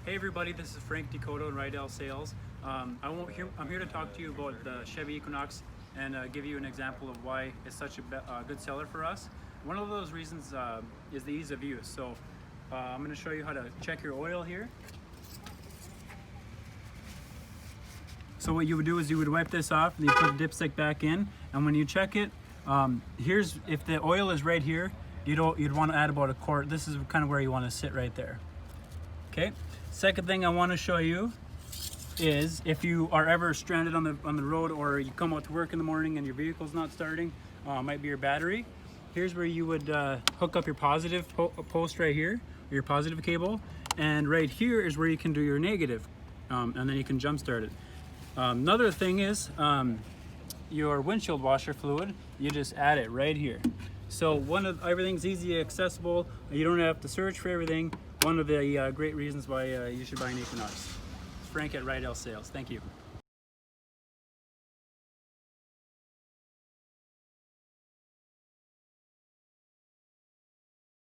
Hey everybody, this is Frank Decouteau and Rydell Sales. I'm here to talk to you about the Chevy Equinox and give you an example of why it's such a good seller for us. One of those reasons is the ease of use. So I'm going to show you how to check your oil here. So what you would do is you would wipe this off and you put the dipstick back in, and when you check it, here's if the oil is right here, you'd want to add about a quart. This is kind of where you want to sit right there. Okay. Second thing I want to show you is if you are ever stranded on the road, or you come out to work in the morning and your vehicle's not starting, might be your battery. Here's where you would hook up your positive post right here, or your positive cable, and right here is where you can do your negative, and then you can jump start it. Another thing is your windshield washer fluid. You just add it right here. So everything's easy accessible. You don't have to search for everything. One of the great reasons why you should buy an Equinox. Frank at Rydell Sales. Thank you.